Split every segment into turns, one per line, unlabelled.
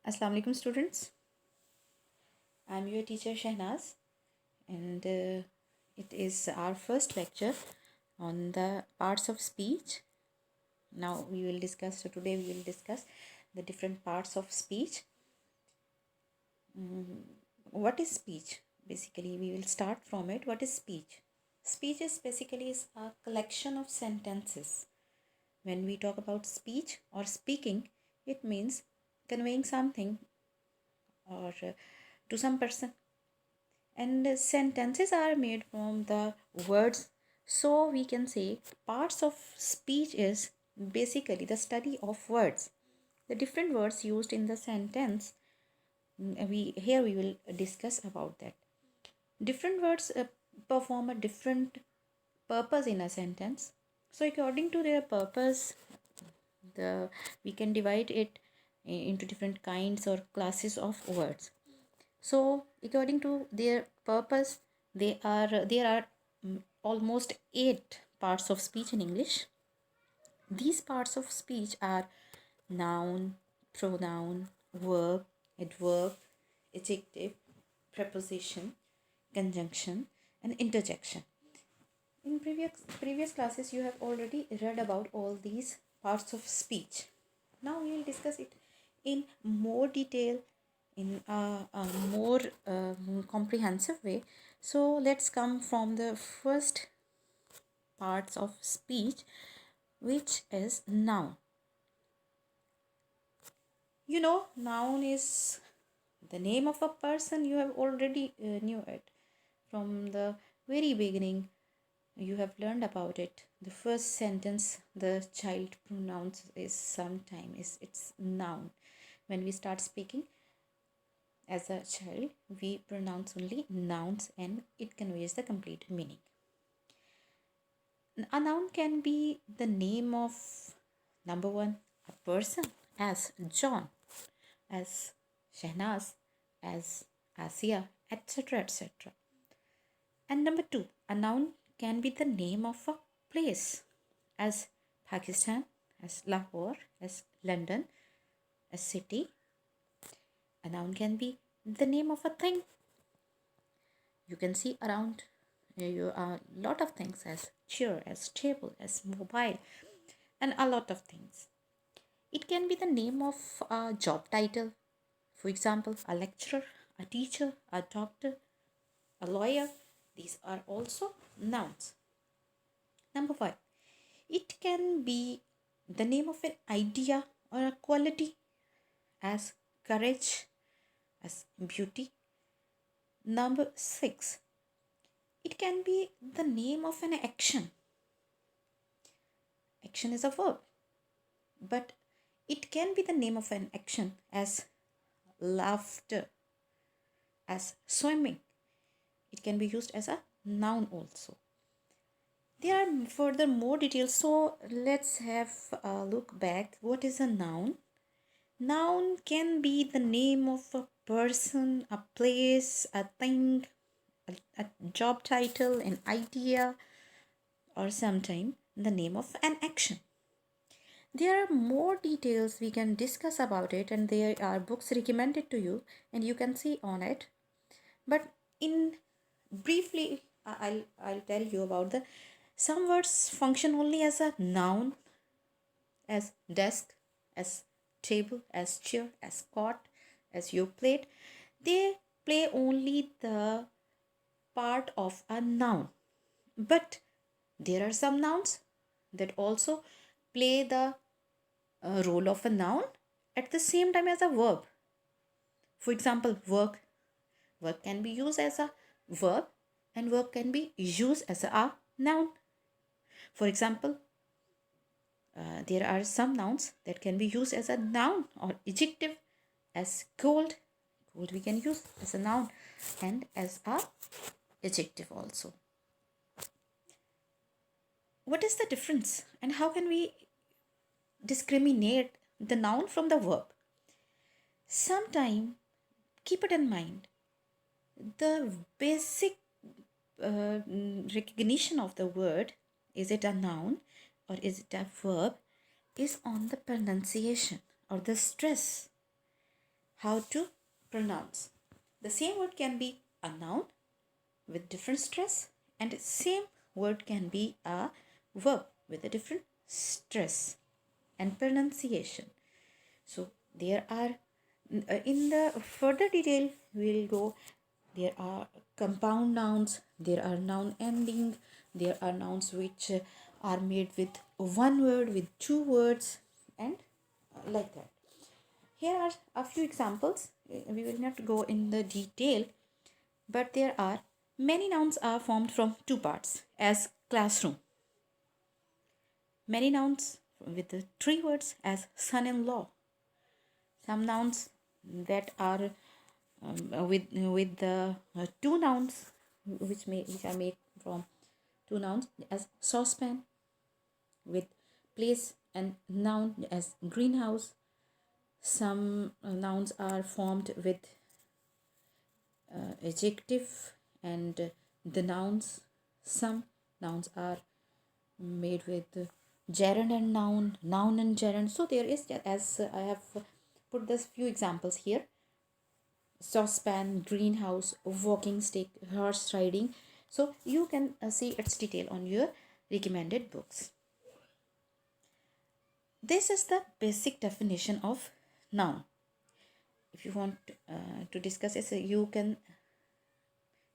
Assalamu alaikum students. I'm your teacher Shahnaz and it is our first lecture on the parts of speech. Now today we will discuss the different parts of speech. What is speech? Basically we will start from it. What is speech? Speech is basically is a collection of sentences. When we talk about speech or speaking, it means conveying something or to some person, and sentences are made from the words, so we can say parts of speech is basically the study of words, the different words used in the sentence. We will discuss about that. Different words perform a different purpose in a sentence, so according to their purpose, the we can divide it into different kinds or classes of words. So, according to their purpose, there are almost 8 parts of speech in English. These parts of speech are noun, pronoun, verb, adverb, adjective, preposition, conjunction, and interjection. In previous classes, you have already read about all these parts of speech. Now we will discuss it in more detail, in a more comprehensive way. So let's come from the first parts of speech, which is noun. You know, noun is the name of a person. You have already knew it from the very beginning. You have learned about it. The first sentence the child pronouns is sometime is it's noun. When we start speaking as a child, we pronounce only nouns and it conveys the complete meaning. A noun can be the name of, number one, a person, as John, as Shahnaz, as Asia, etc. etc. And number two, a noun can be the name of a place, as Pakistan, as Lahore, as London, a city. A noun can be the name of a thing. You can see around you a lot of things, as chair, as table, as mobile, and a lot of things. It can be the name of a job title, for example, a lecturer, a teacher, a doctor, a lawyer. These are also nouns. Number five, it can be the name of an idea or a quality, as courage, as beauty. Number six, it can be the name of an action. Action is a verb, but it can be the name of an action, as laughter, as swimming. It can be used as a noun also. There are further more details, so let's have a look back. What is a noun? Noun can be the name of a person, a place, a thing, a job title, an idea, or sometime the name of an action. There are more details we can discuss about it, and there are books recommended to you, and you can see on it. But in briefly, I'll tell you about the some words function only as a noun, as desk, as table, as chair, as cot, as your plate. They play only the part of a noun. But there are some nouns that also play the role of a noun at the same time as a verb. For example, work. Work can be used as a verb and work can be used as a noun. For example, there are some nouns that can be used as a noun or adjective, as gold. Gold we can use as a noun and as a adjective also. What is the difference and how can we discriminate the noun from the verb? Sometime keep it in mind, the basic recognition of the word, is it a noun or is it a verb, is on the pronunciation or the stress. how to pronounce. The same word can be a noun with different stress, and same word can be a verb with a different stress and pronunciation. So there are, in the further detail we'll go, there are compound nouns, there are noun ending, there are nouns which are made with one word, with two words, and like that. Here are a few examples. We will not go in the detail, but there are many nouns are formed from two parts as classroom. Many nouns with the three words as son-in-law. Some nouns that are with the two nouns which are made from two nouns as saucepan, with place and noun as greenhouse. Some nouns are formed with adjective and the nouns. Some nouns are made with gerund and noun and gerund. So there is, as I have put this few examples here: saucepan, greenhouse, walking stick, horse riding. So you can see its detail on your recommended books. This is the basic definition of noun. If you want to discuss it, you can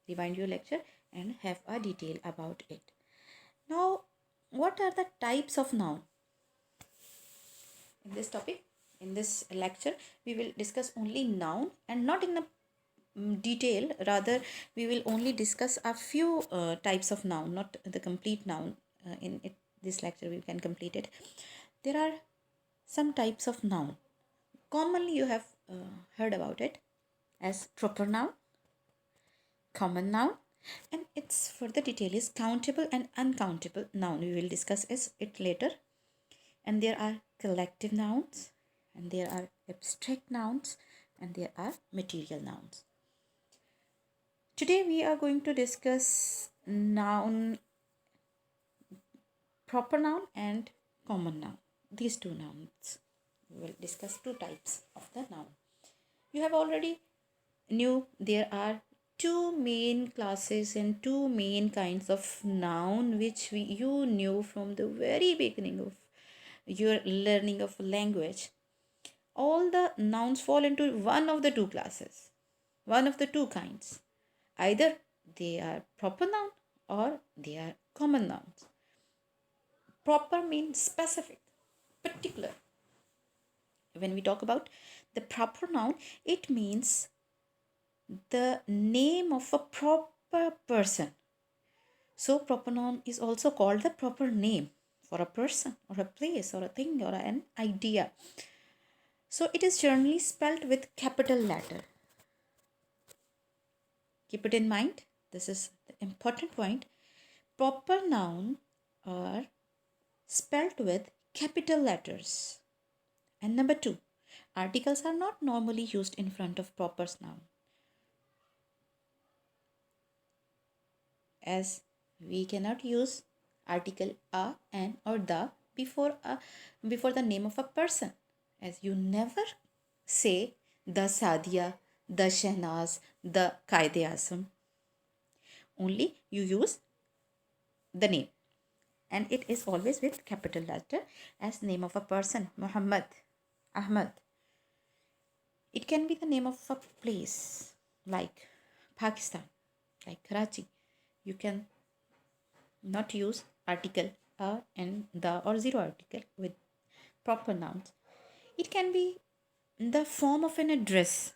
rewind your lecture and have a detail about it. Now, what are the types of noun? In this topic, in this lecture, we will discuss only noun and not in the detail. Rather, we will only discuss a few types of noun, not the complete noun. This lecture we can complete it. There are some types of noun. Commonly, you have heard about it as proper noun, common noun, and its further detail is countable and uncountable noun. We will discuss it later. And there are collective nouns, and there are abstract nouns, and there are material nouns. Today we are going to discuss noun, proper noun and common noun. These two nouns. We will discuss two types of the noun. You have already knew there are two main classes and two main kinds of noun which you knew from the very beginning of your learning of language. All the nouns fall into one of the two classes, one of the two kinds. Either they are proper noun or they are common nouns. Proper means specific, particular. When we talk about the proper noun, it means the name of a proper person. So proper noun is also called the proper name for a person or a place or a thing or an idea. So it is generally spelled with capital letter. Keep it in mind. This is the important point. Proper noun are spelled with capital letters. And number 2, articles are not normally used in front of proper noun, as we cannot use article a, an, or the before the name of a person, as you never say the Sadia, the Shahnaz, the Qaid-e-Azam. Only you use the name, and it is always with capital letter, as name of a person, Muhammad, Ahmad. It can be the name of a place like Pakistan, like Karachi. You can not use article a and the or zero article with proper nouns. It can be the form of an address,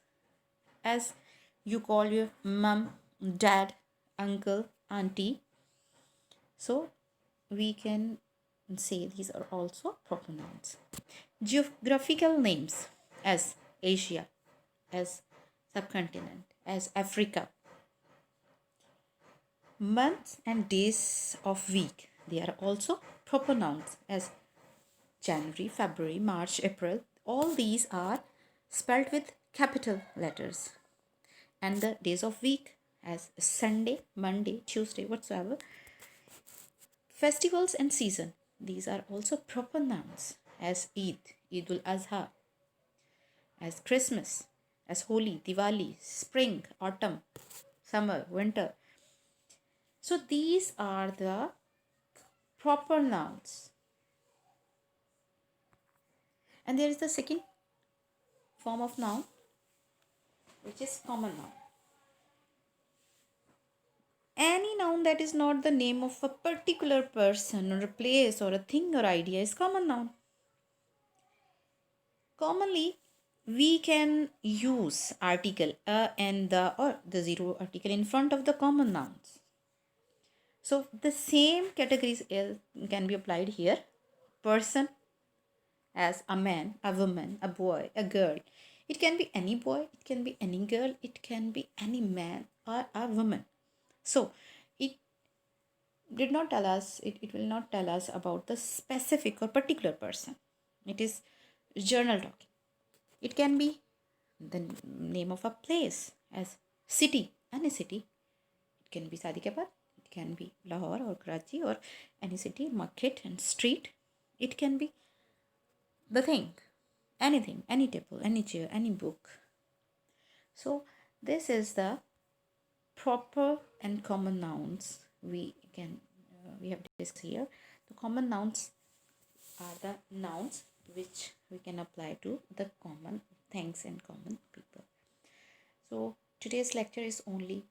as you call your mom, dad, uncle, auntie. So we can say these are also proper nouns. Geographical names, as Asia, as subcontinent, as Africa. Months and days of week, they are also proper nouns, as January, February, March, April. All these are spelled with capital letters. And the days of week, as Sunday, Monday, Tuesday, whatsoever. Festivals and season, these are also proper nouns, as Eid, Eid ul Azha, as Christmas, as Holi, Diwali, spring, autumn, summer, winter. So these are the proper nouns. And there is the second form of noun, which is common noun. Any noun that is not the name of a particular person or a place or a thing or idea is common noun. Commonly, we can use article a and the or the zero article in front of the common nouns. So the same categories can be applied here. Person as a man, a woman, a boy, a girl. It can be any boy, it can be any girl, it can be any man or a woman. So it did not tell us, it will not tell us about the specific or particular person. It is journal talking. It can be the name of a place as city, any city. It can be Sadikabad, it can be Lahore or Karachi or any city, market and street. It can be the thing, anything, any table, any chair, any book. So this is the proper and common nouns we have discussed here. The common nouns are the nouns which we can apply to the common things and common people. So today's lecture is only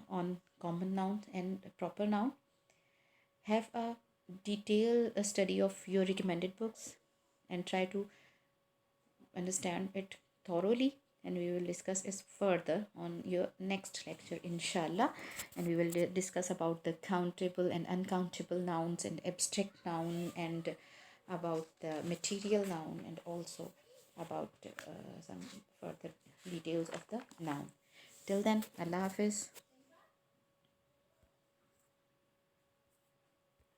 on common nouns and proper noun. Have a detailed study of your recommended books and try to understand it thoroughly, and we will discuss it further on your next lecture inshallah. And we will discuss about the countable and uncountable nouns and abstract noun, and about the material noun, and also about some further details of the noun. Till then, Allah Hafiz.